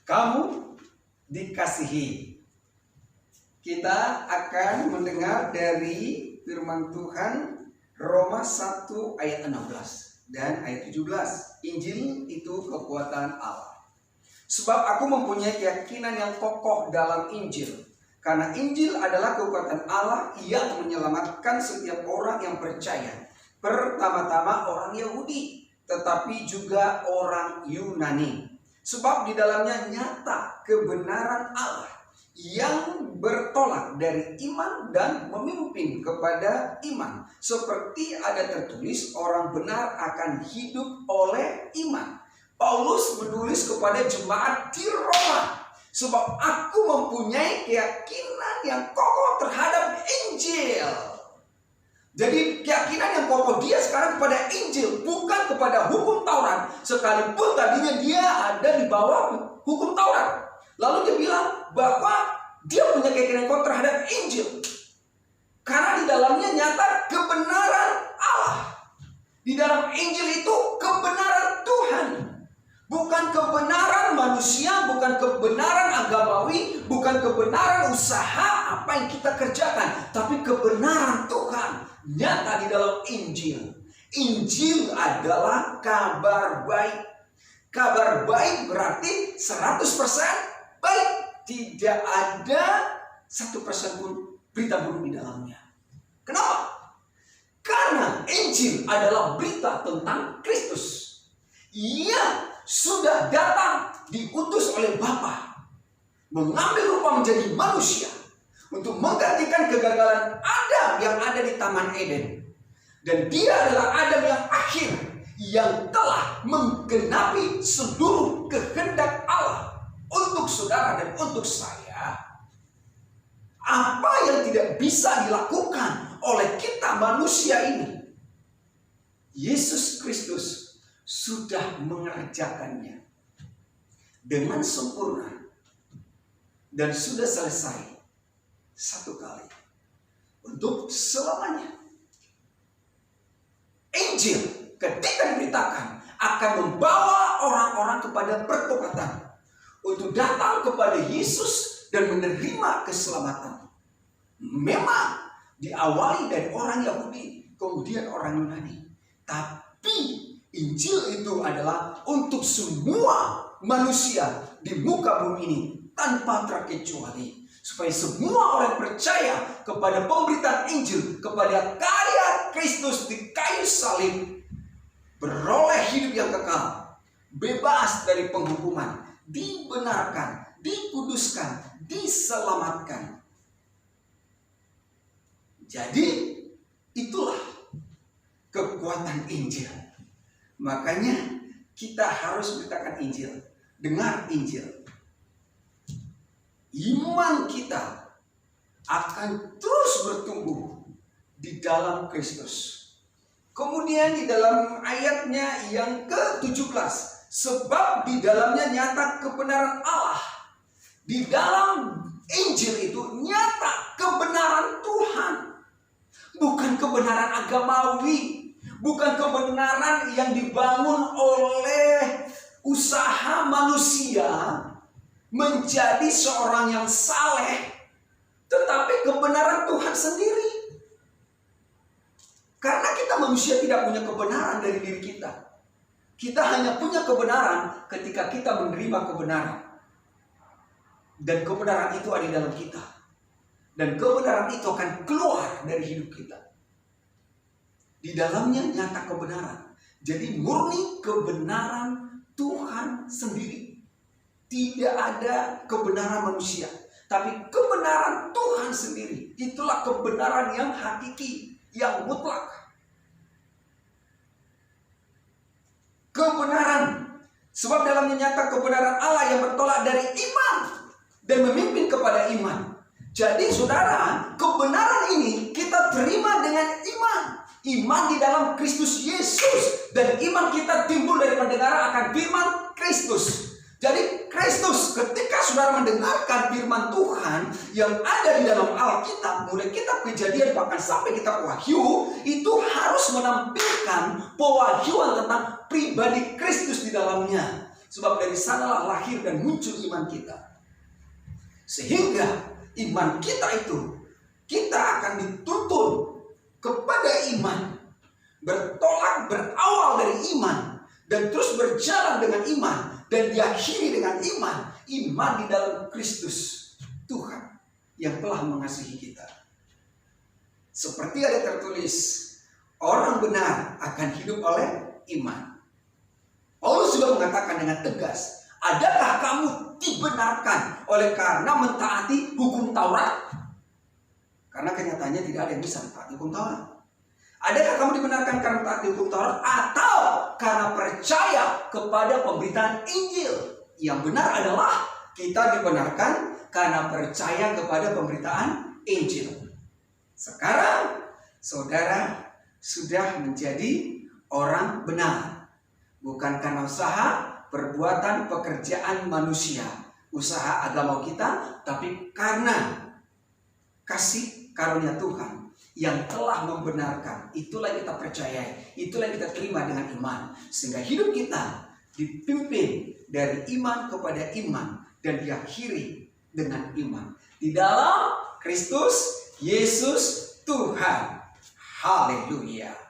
kamu dikasihi. Kita akan mendengar dari firman Tuhan Roma 1 ayat 16 dan ayat 17. Injil itu kekuatan Allah. Sebab aku mempunyai keyakinan yang kokoh dalam Injil. Karena Injil adalah kekuatan Allah yang menyelamatkan setiap orang yang percaya. Pertama-tama orang Yahudi, tetapi juga orang Yunani. Sebab di dalamnya nyata kebenaran Allah yang bertolak dari iman dan memimpin kepada iman. Seperti ada tertulis, orang benar akan hidup oleh iman. Paulus menulis kepada jemaat di Roma, sebab aku mempunyai keyakinan yang kokoh terhadap Injil. Jadi keyakinan yang kokoh dia sekarang kepada Injil, bukan kepada hukum Taurat. Sekalipun tadinya dia ada di bawah hukum Taurat. Lalu dia bilang bahwa dia punya keyakinan yang kokoh terhadap Injil. Karena di dalamnya nyata kebenaran Allah. Di dalam Injil itu kebenaran Tuhan. Bukan kebenaran manusia, bukan kebenaran agamawi, bukan kebenaran usaha apa yang kita kerjakan. Tapi kebenaran Tuhan nyata di dalam Injil. Injil adalah kabar baik. Kabar baik berarti 100% baik. Tidak ada 1% pun berita buruk di dalamnya. Kenapa? Karena Injil adalah berita tentang Kristus. Ia sudah datang diutus oleh Bapa, mengambil rupa menjadi manusia untuk menggantikan kegagalan Adam yang ada di Taman Eden. Dan dia adalah Adam yang akhir, yang telah menggenapi seluruh kehendak Allah untuk saudara dan untuk saya. Apa yang tidak bisa dilakukan oleh kita manusia ini, Yesus Kristus sudah mengerjakannya dengan sempurna dan sudah selesai satu kali untuk selamanya. Injil ketika diberitakan akan membawa orang-orang kepada pertobatan untuk datang kepada Yesus dan menerima keselamatan. Memang diawali dari orang Yahudi, kemudian orang Yunani, tapi Injil itu adalah untuk semua manusia di muka bumi ini tanpa terkecuali. Supaya semua orang percaya kepada pemberitaan Injil, kepada karya Kristus di kayu salib, beroleh hidup yang kekal, bebas dari penghukuman, dibenarkan, dikuduskan, diselamatkan. Jadi itulah kekuatan Injil. Makanya kita harus beritakan Injil, dengar Injil. Iman kita akan terus bertumbuh di dalam Kristus. Kemudian di dalam ayatnya yang ke-17, sebab di dalamnya nyata kebenaran Allah. Di dalam Injil itu nyata kebenaran Tuhan. Bukan kebenaran agamawi. Bukan kebenaran yang dibangun oleh usaha manusia menjadi seorang yang saleh, tetapi kebenaran Tuhan sendiri. Karena kita manusia tidak punya kebenaran dari diri kita. Kita hanya punya kebenaran ketika kita menerima kebenaran. Dan kebenaran itu ada di dalam kita. Dan kebenaran itu akan keluar dari hidup kita. Di dalamnya nyata kebenaran. Jadi murni kebenaran Tuhan sendiri. Tidak ada kebenaran manusia, tapi kebenaran Tuhan sendiri. Itulah kebenaran yang hakiki, yang mutlak. Kebenaran. Sebab dalamnya nyata kebenaran Allah yang bertolak dari iman dan memimpin kepada iman. Jadi saudara, kebenaran ini kita terima dengan iman. Iman di dalam Kristus Yesus. Dan iman kita timbul dari pendengaran akan firman Kristus. Jadi Kristus ketika saudara mendengarkan firman Tuhan yang ada di dalam Alkitab, mulai kitab Kejadian bahkan sampai kitab Wahyu, itu harus menampilkan pewahyuan tentang pribadi Kristus di dalamnya. Sebab dari sanalah lahir dan muncul iman kita. Sehingga iman kita itu, kita akan dituntun kepada iman. Bertolak berawal dari iman. Dan terus berjalan dengan iman. Dan diakhiri dengan iman. Iman di dalam Kristus Tuhan yang telah mengasihi kita. Seperti ada tertulis, orang benar akan hidup oleh iman. Paulus juga mengatakan dengan tegas, adakah kamu dibenarkan oleh karena mentaati hukum Taurat? Karena kenyataannya tidak ada yang bisa mentaati hukum Taurat. Adakah kamu dibenarkan karena mentaati hukum Taurat atau karena percaya kepada pemberitaan Injil? Yang benar adalah kita dibenarkan karena percaya kepada pemberitaan Injil. Sekarang saudara sudah menjadi orang benar. Bukan karena usaha, perbuatan, pekerjaan manusia, usaha agama kita, tapi karena kasih karunia Tuhan yang telah membenarkan. Itulah yang kita percayai, itulah yang kita terima dengan iman. Sehingga hidup kita dipimpin dari iman kepada iman dan diakhiri dengan iman di dalam Kristus Yesus Tuhan. Haleluya.